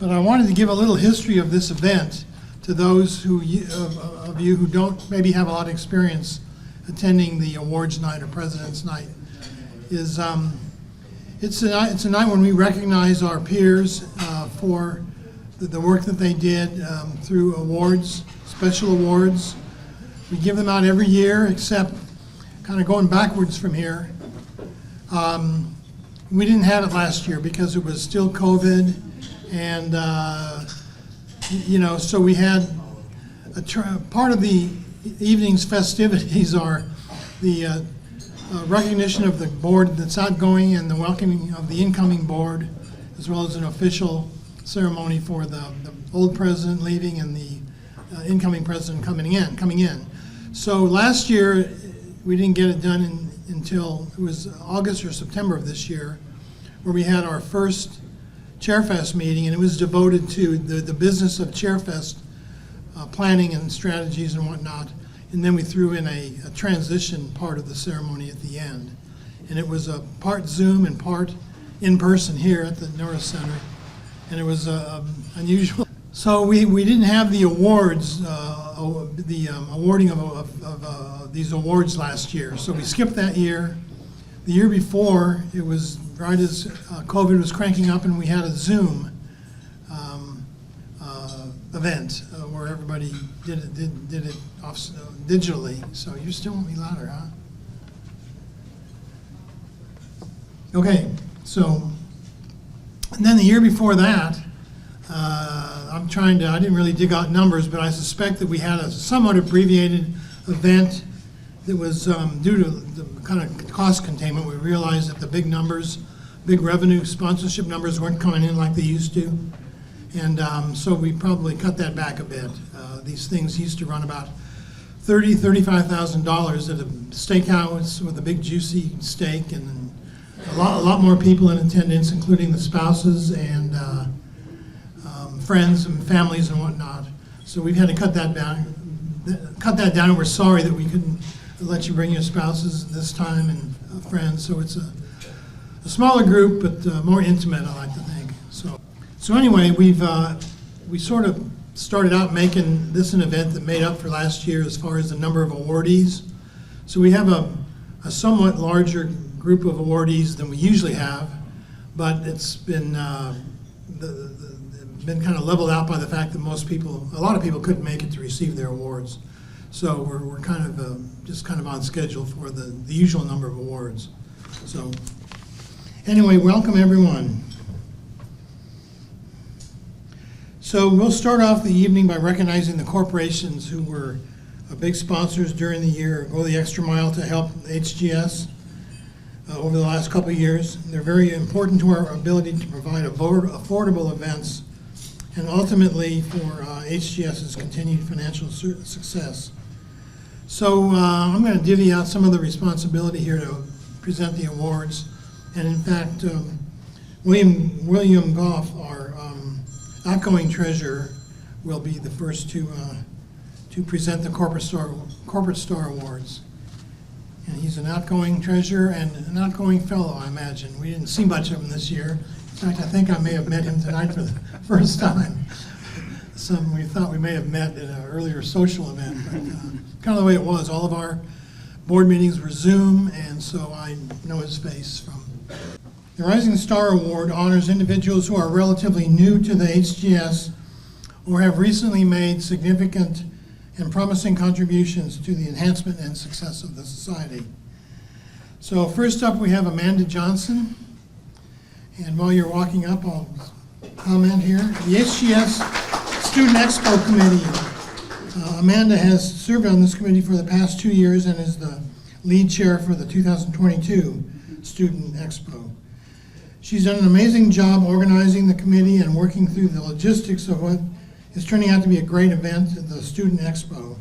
But I wanted to give a little history of this event to those of you who don't maybe have a lot of experience attending the awards night or President's Night. It's a night when we recognize our peers for the work that they did through awards, special awards. We give them out every year, except kind of going backwards from here. We didn't have it last year because it was still COVID, and so we had part of the evening's festivities are the recognition of the board that's outgoing and the welcoming of the incoming board, as well as an official ceremony for the old president leaving and the incoming president coming in. So last year, we didn't get it done until it was August or September of this year, where we had our first Chairfest meeting, and it was devoted to the business of Chairfest planning and strategies and whatnot. And then we threw in a transition part of the ceremony at the end. And it was a part Zoom and part in person here at the Norris Center. And it was unusual. So we didn't have the awards, awarding of these awards last year. So we skipped that year. The year before, it was right as COVID was cranking up, and we had a Zoom event where everybody did it digitally. So you still won't be louder, huh? Okay, so, and then the year before that, I didn't really dig out numbers, but I suspect that we had a somewhat abbreviated event that was due to the kind of cost containment. We realized that the big revenue sponsorship numbers weren't coming in like they used to. And so we probably cut that back a bit. These things used to run about $35,000 at a steakhouse with a big juicy steak, and a lot more people in attendance, including the spouses and friends and families and whatnot. So we've had to cut that down. And we're sorry that we couldn't let you bring your spouses this time and friends. So it's a smaller group, but more intimate, I like to think. So anyway, we sort of started out making this an event that made up for last year as far as the number of awardees. So we have a somewhat larger group of awardees than we usually have, but it's been kind of leveled out by the fact that a lot of people couldn't make it to receive their awards. So we're kind of just kind of on schedule for the usual number of awards. So anyway, welcome everyone. So we'll start off the evening by recognizing the corporations who were big sponsors during the year, go the extra mile to help HGS over the last couple of years. They're very important to our ability to provide affordable events and ultimately for HGS's continued financial success. So I'm going to divvy out some of the responsibility here to present the awards. And in fact, William Goff, our outgoing treasurer, will be the first to present the Corporate Star Awards. And he's an outgoing treasurer and an outgoing fellow, I imagine. We didn't see much of him this year. In fact, I think I may have met him tonight for the first time. We thought we may have met at an earlier social event, but kind of the way it was. All of our board meetings were Zoom, and so I know his face from. The Rising Star Award honors individuals who are relatively new to the HGS or have recently made significant and promising contributions to the enhancement and success of the society. So first up, we have Amanda Johnson. And while you're walking up, I'll comment here. The HGS Student Expo Committee. Amanda has served on this committee for the past 2 years and is the lead chair for the 2022 Student Expo. She's done an amazing job organizing the committee and working through the logistics of what is turning out to be a great event at the Student Expo.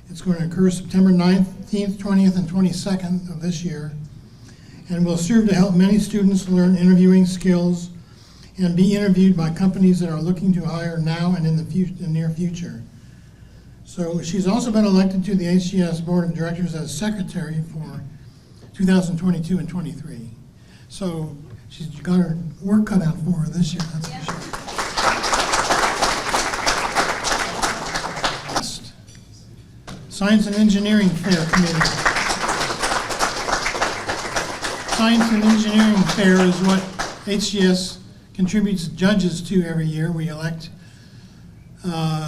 It's going to occur September 19th, 20th, and 22nd of this year, and will serve to help many students learn interviewing skills and be interviewed by companies that are looking to hire now and in the near future. So she's also been elected to the HGS Board of Directors as secretary for 2022 and 23. So she's got her work cut out for her this year, that's for sure. Science and Engineering Fair Committee. Science and Engineering Fair is what HGS contributes judges to every year. We elect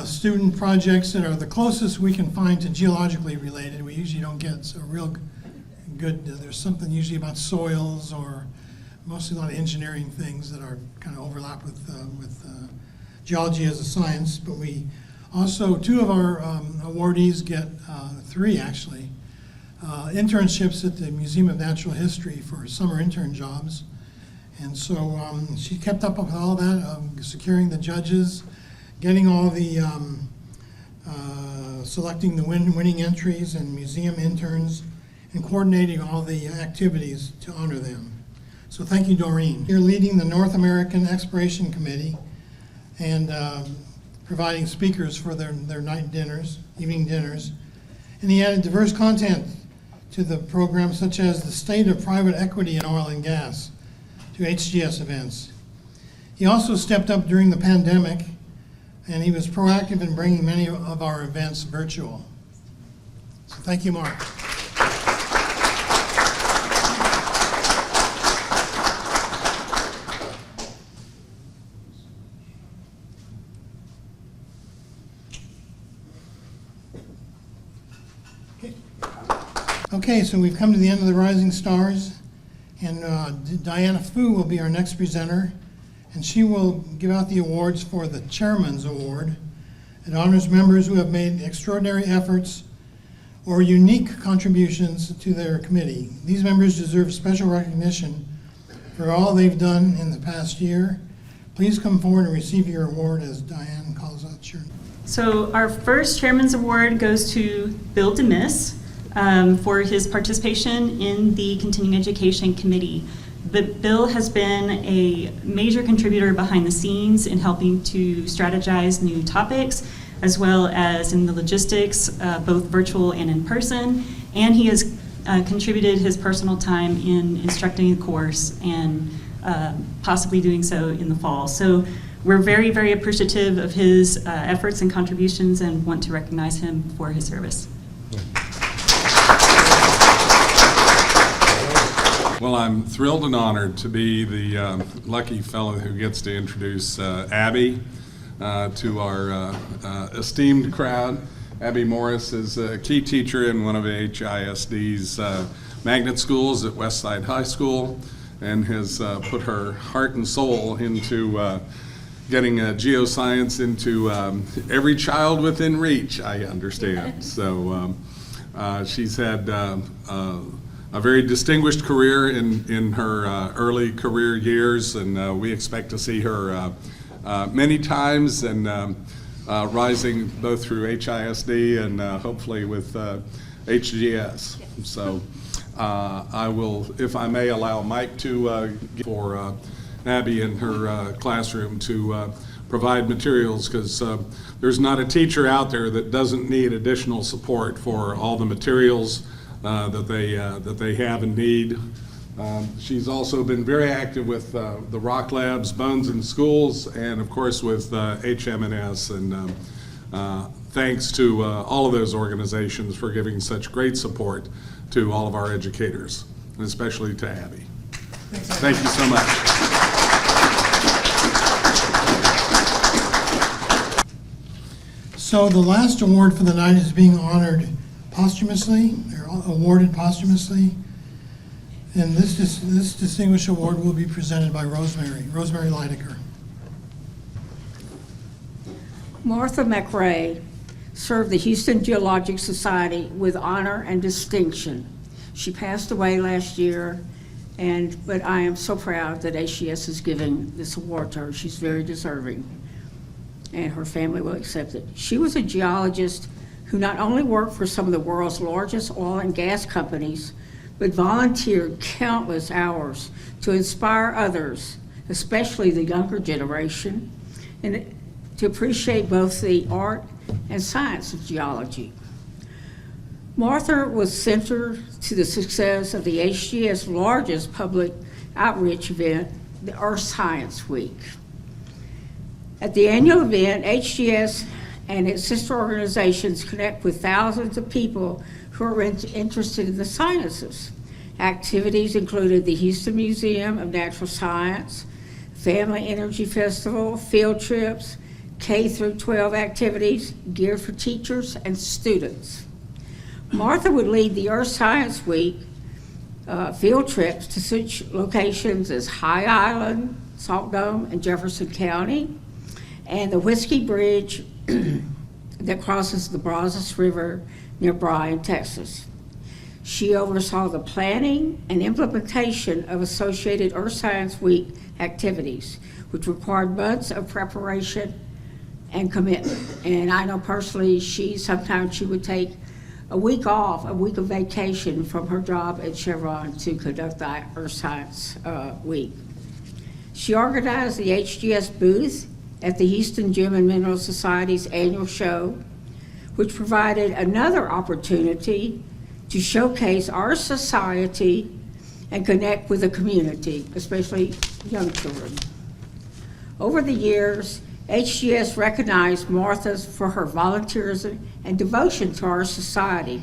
student projects that are the closest we can find to geologically related. We usually don't get a real good, there's something usually about soils or mostly a lot of engineering things that are kind of overlap with geology as a science. But we also, two of our awardees get, three actually, internships at the Museum of Natural History for summer intern jobs. And so she kept up with all that, securing the judges, getting all the, selecting the winning entries and museum interns, and coordinating all the activities to honor them. So thank you, Dorene. You're leading the North American Exploration Committee and providing speakers for their night dinners, evening dinners. And he added diverse content to the program, such as the state of private equity in oil and gas, to HGS events. He also stepped up during the pandemic, and he was proactive in bringing many of our events virtual. So thank you, Mark. Okay, so we've come to the end of the Rising Stars, and Dianna Phu will be our next presenter, and she will give out the awards for the Chairman's Award. It honors members who have made extraordinary efforts or unique contributions to their committee. These members deserve special recognition for all they've done in the past year. Please come forward and receive your award as Diane calls out your name. So our first Chairman's Award goes to Bill DeMiss. For his participation in the Continuing Education Committee. But Bill has been a major contributor behind the scenes in helping to strategize new topics, as well as in the logistics, both virtual and in person. And he has contributed his personal time in instructing a course and possibly doing so in the fall. So we're very, very appreciative of his efforts and contributions and want to recognize him for his service. Well, I'm thrilled and honored to be the lucky fellow who gets to introduce Abby to our esteemed crowd. Abby Morris is a key teacher in one of HISD's magnet schools at Westside High School and has put her heart and soul into getting geoscience into every child within reach, I understand. So she's had a very distinguished career in her early career years, and we expect to see her many times and rising both through HISD and hopefully with HGS. So I will, if I may, allow Mike to for Abby in her classroom to provide materials, because there's not a teacher out there that doesn't need additional support for all the materials that they have and need. She's also been very active with the Rock Labs, Bones in Schools, and of course with HM&S. And thanks to all of those organizations for giving such great support to all of our educators, and especially to Abby. Thank you so much. So the last award for the night is being honored posthumously, or awarded posthumously. And this distinguished award will be presented by Rosemary Laidacker. Martha McRae served the Houston Geological Society with honor and distinction. She passed away last year, but I am so proud that HGS is giving this award to her. She's very deserving, and her family will accept it. She was a geologist who not only worked for some of the world's largest oil and gas companies, but volunteered countless hours to inspire others, especially the younger generation, and to appreciate both the art and science of geology. Martha was central to the success of the HGS largest public outreach event, the Earth Science Week. At the annual event, HGS and its sister organizations connect with thousands of people who are interested in the sciences. Activities included the Houston Museum of Natural Science, Family Energy Festival, field trips, K-12 activities geared for teachers and students. Martha would lead the Earth Science Week field trips to such locations as High Island, Salt Dome, and Jefferson County, and the Whiskey Bridge that crosses the Brazos River near Bryan, Texas. She oversaw the planning and implementation of associated Earth Science Week activities, which required months of preparation and commitment. And I know personally, sometimes she would take a week off, a week of vacation from her job at Chevron to conduct the Earth Science Week. She organized the HGS booth at the Houston Gem and Mineral Society's annual show, which provided another opportunity to showcase our society and connect with the community, especially young children. Over the years, HGS recognized Martha for her volunteerism and devotion to our society,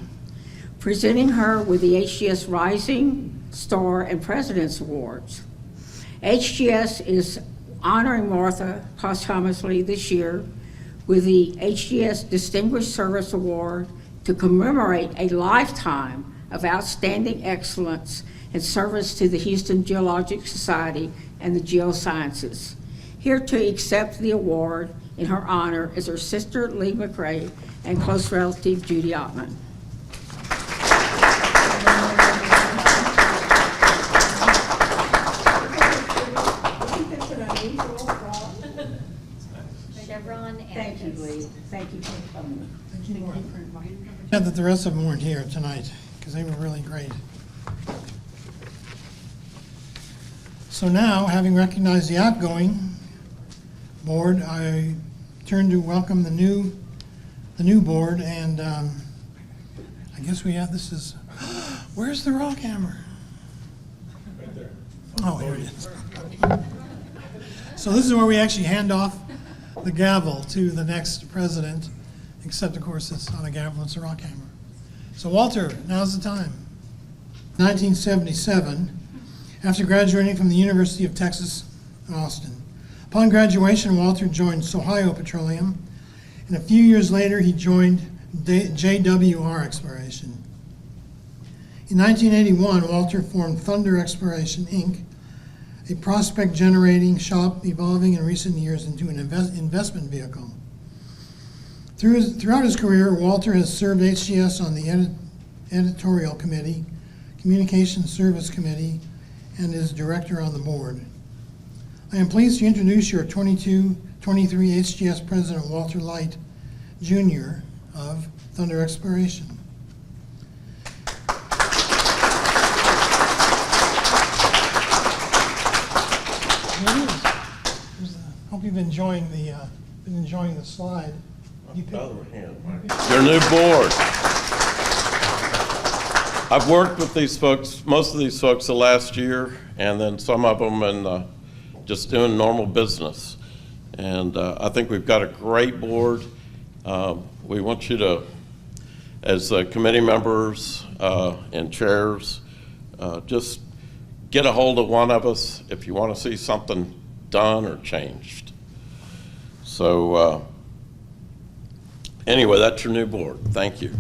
presenting her with the HGS Rising Star and President's Awards. HGS is honoring Martha posthumously this year with the HGS Distinguished Service Award to commemorate a lifetime of outstanding excellence and service to the Houston Geological Society and the geosciences. Here to accept the award in her honor is her sister Lee McRae and close relative Judy Ottman. Chevron and Thank you, Lee. Thank you for coming. Glad that the rest of them weren't here tonight, because they were really great. So now, having recognized the outgoing board, I turn to welcome the new board, and I guess we have, this is, where's the rock hammer? Right there. Oh, here it is. So this is where we actually hand off the gavel to the next president, except of course it's not a gavel, it's a rock hammer. So Walter, now's the time. 1977, after graduating from the University of Texas in Austin. Upon graduation, Walter joined Ohio Petroleum, and a few years later he joined JWR Exploration. In 1981, Walter formed Thunder Exploration, Inc., a prospect-generating shop evolving in recent years into an investment vehicle. Throughout his career, Walter has served HGS on the editorial committee, communications service committee, and is director on the board. I am pleased to introduce your 22-23 HGS President Walter Light, Jr. of Thunder Exploration. Hope you've been enjoying the slide. Your new board. I've worked with these folks, most of these folks the last year, and then some of them in just doing normal business. And I think we've got a great board. We want you to, as committee members and chairs, just get a hold of one of us if you want to see something done or changed. So anyway, that's your new board. Thank you.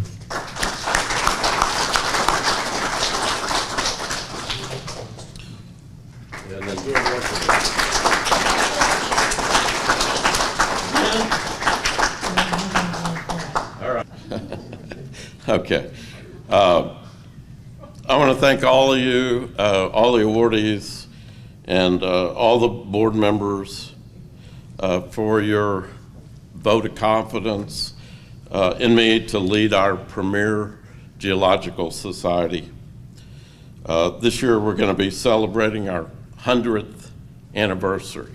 And then do all right. Okay. I want to thank all of you, all the awardees, and all the board members for your vote of confidence in me to lead our premier geological society. This year we're going to be celebrating our 100th anniversary.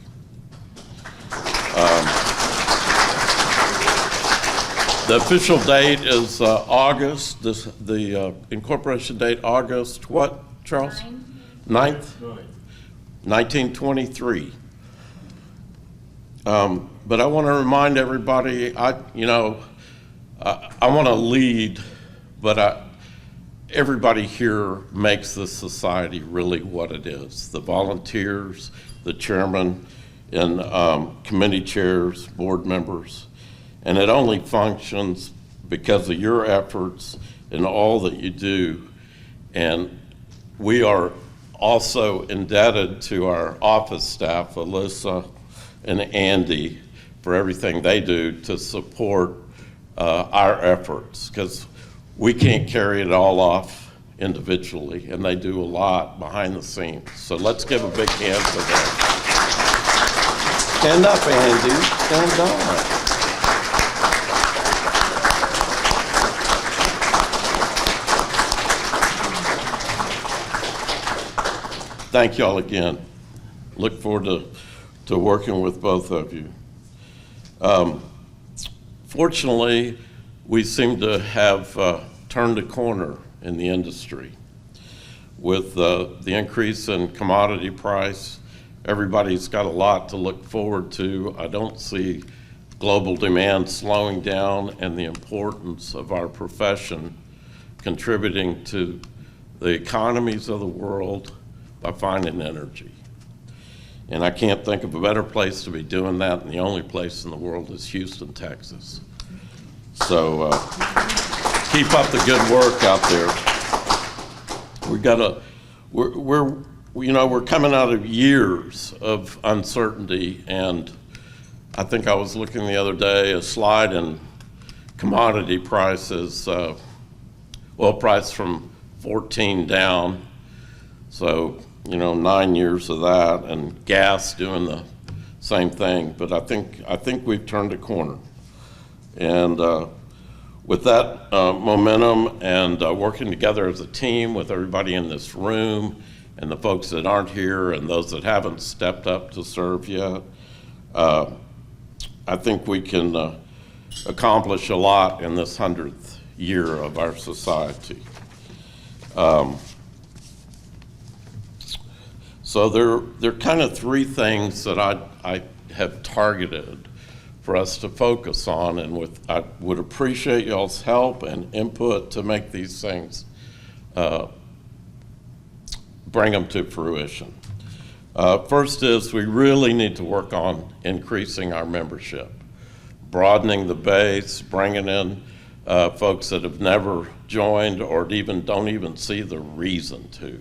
The official date is August, the incorporation date, August what, Charles? 9th? 1923. But I want to remind everybody, I want to lead, but everybody here makes this society really what it is. The volunteers, the chairman, and committee chairs, board members. And it only functions because of your efforts and all that you do. And we are also indebted to our office staff, Alyssa and Andy, for everything they do to support our efforts, because we can't carry it all off individually, and they do a lot behind the scenes. So let's give a big hand for them. Stand up, Andy. Stand up. Thank you all again. Look forward to working with both of you. Fortunately, we seem to have turned a corner in the industry. With the increase in commodity price, everybody's got a lot to look forward to. I don't see global demand slowing down, and the importance of our profession contributing to the economies of the world by finding energy. And I can't think of a better place to be doing that, and the only place in the world is Houston, Texas. So keep up the good work out there. We're coming out of years of uncertainty, and I think I was looking the other day, a slide in commodity prices, oil price from 14 down. So, 9 years of that, and gas doing the same thing. But I think we've turned a corner. And with that momentum and working together as a team with everybody in this room and the folks that aren't here and those that haven't stepped up to serve yet, I think we can accomplish a lot in this 100th year of our society. So there are kind of three things that I have targeted for us to focus on, and I would appreciate y'all's help and input to make these things, bring them to fruition. First is we really need to work on increasing our membership, broadening the base, bringing in folks that have never joined or don't even see the reason to.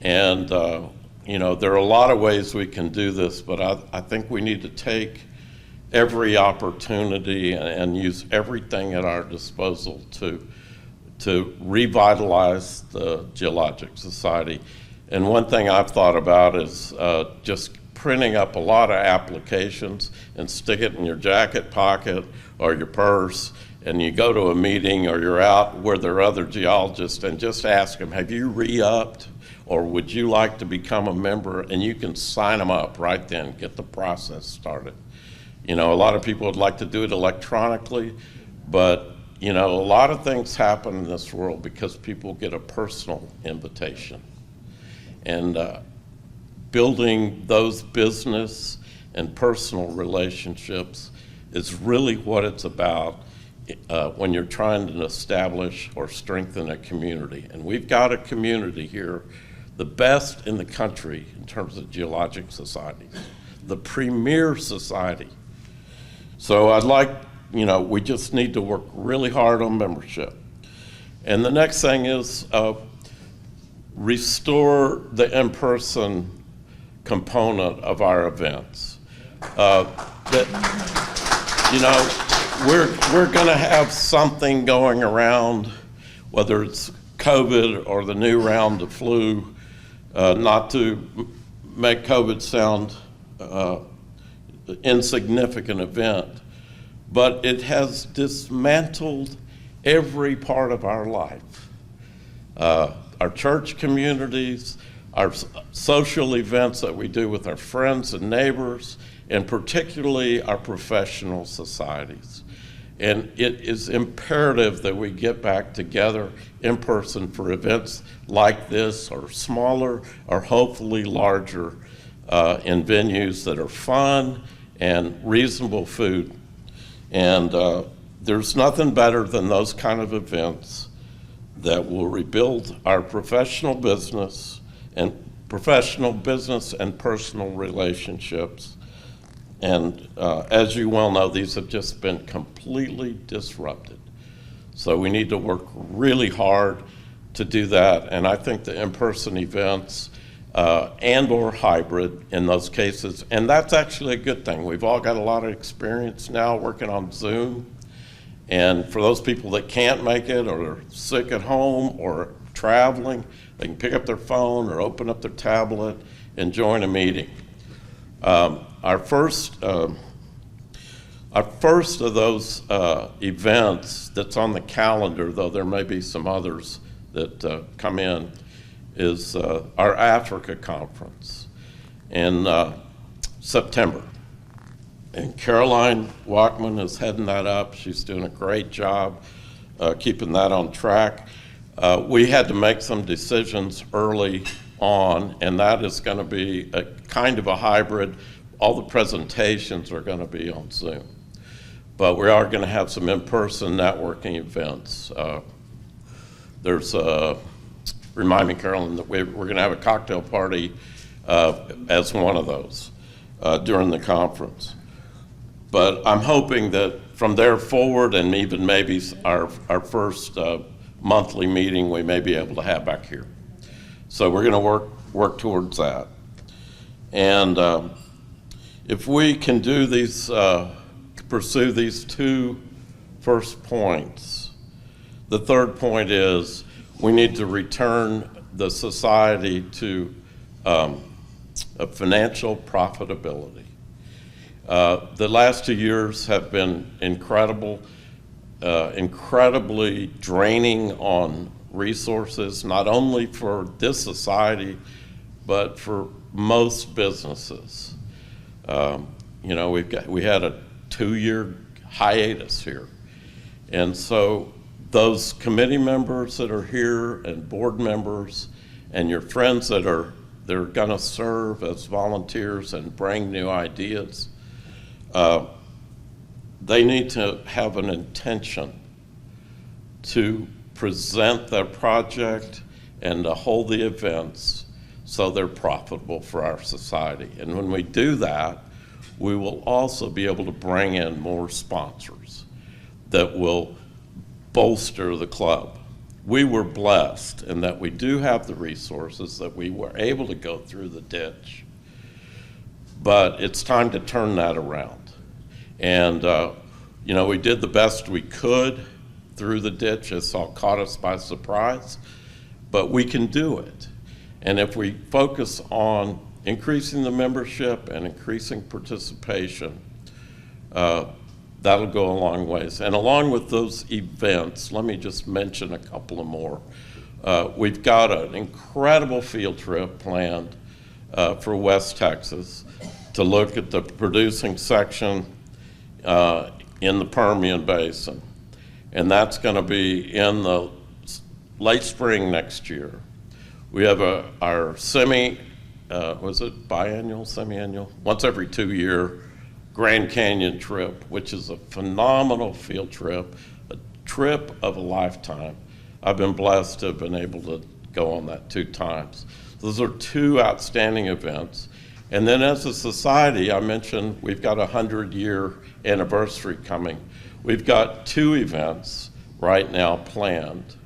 And there are a lot of ways we can do this, but I think we need to take every opportunity and use everything at our disposal to revitalize the Geologic Society. And one thing I've thought about is just printing up a lot of applications and stick it in your jacket pocket or your purse, and you go to a meeting or you're out where there are other geologists, and just ask them, have you re-upped? Or would you like to become a member? And you can sign them up right then, get the process started. A lot of people would like to do it electronically, but a lot of things happen in this world because people get a personal invitation. And building those business and personal relationships is really what it's about when you're trying to establish or strengthen a community. And we've got a community here, the best in the country in terms of geologic societies, the premier society. So I'd like, we just need to work really hard on membership. And the next thing is restore the in-person component of our events. We're gonna have something going around, whether it's COVID or the new round of flu, not to make COVID sound insignificant event, but it has dismantled every part of our life. Our church communities, our social events that we do with our friends and neighbors, and particularly our professional societies. And it is imperative that we get back together in person for events like this, or smaller, or hopefully larger, in venues that are fun and reasonable food. And there's nothing better than those kind of events that will rebuild our professional business and personal relationships. And as you well know, these have just been completely disrupted. So we need to work really hard to do that. And I think the in-person events and or hybrid in those cases, and that's actually a good thing. We've all got a lot of experience now working on Zoom. And for those people that can't make it or are sick at home or traveling, they can pick up their phone or open up their tablet and join a meeting. Our first of those events that's on the calendar, though there may be some others that come in, is our Africa conference in September. And Caroline Walkman is heading that up. She's doing a great job keeping that on track. We had to make some decisions early on, and that is going to be a kind of a hybrid. All the presentations are going to be on Zoom. But we are going to have some in-person networking events. There's remind me, Carolyn, that we're going to have a cocktail party as one of those during the conference. But I'm hoping that from there forward, and even maybe our first monthly meeting, we may be able to have back here. So we're going to work towards that. And if we can do these, pursue these two first points, the third point is we need to return the society to a financial profitability. The last 2 years have been incredible, incredibly draining on resources, not only for this society, but for most businesses. You know, we had a 2-year hiatus here. And so those committee members that are here and board members and your friends that are gonna serve as volunteers and bring new ideas, they need to have an intention to present their project and to hold the events so they're profitable for our society. And when we do that, we will also be able to bring in more sponsors that will bolster the club. We were blessed in that we do have the resources, that we were able to go through the ditch, but it's time to turn that around. And you know, we did the best we could through the ditch. It's all caught us by surprise, but we can do it. And if we focus on increasing the membership and increasing participation, that'll go a long ways. And along with those events, let me just mention a couple of more. We've got an incredible field trip planned for West Texas to look at the producing section in the Permian Basin. And that's going to be in the late spring next year. We have our biannual, semi-annual? Once every 2 year Grand Canyon trip, which is a phenomenal field trip, a trip of a lifetime. I've been blessed to have been able to go on that 2 times. Those are 2 outstanding events. And then as a society, I mentioned we've got a 100-year anniversary coming. We've got 2 events right now planned.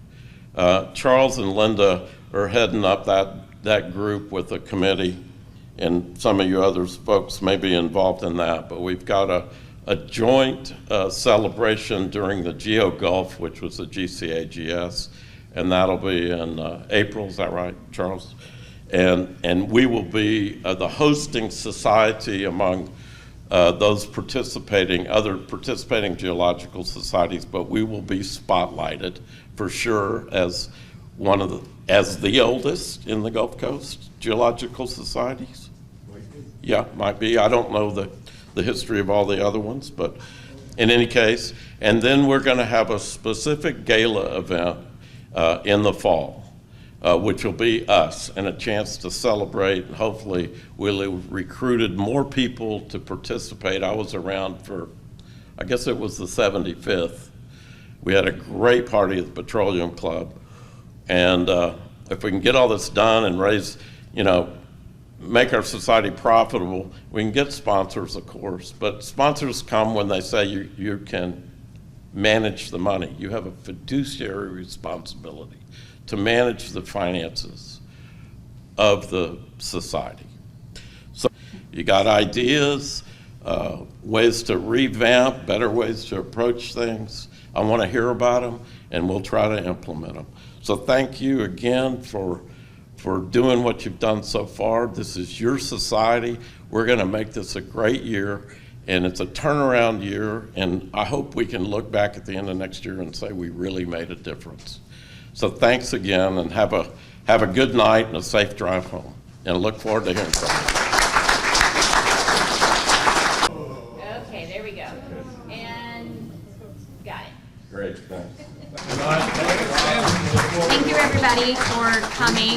Charles and Linda are heading up that group with a committee, and some of you others folks may be involved in that, but we've got a joint celebration during the Geo Gulf, which was the GCAGS, and that'll be in April, is that right, Charles? And we will be the hosting society among those other participating geological societies, but we will be spotlighted for sure as the oldest in the Gulf Coast geological societies. Yeah, might be. I don't know the history of all the other ones, but in any case, and then we're going to have a specific gala event in the fall. which will be us, and a chance to celebrate. And hopefully, we'll have recruited more people to participate. I was around for, I guess it was the 75th. We had a great party at the Petroleum Club. And if we can get all this done and raise, make our society profitable, we can get sponsors, of course. But sponsors come when they say you can manage the money. You have a fiduciary responsibility to manage the finances of the society. So you got ideas, ways to revamp, better ways to approach things. I want to hear about them, and we'll try to implement them. So thank you again for doing what you've done so far. This is your society. We're going to make this a great year, and it's a turnaround year, and I hope we can look back at the end of next year and say we really made a difference. So thanks again, and have a good night and a safe drive home, and I look forward to hearing from you. Okay, there we go. And got it. Great, thanks. Thank you, everybody, for coming.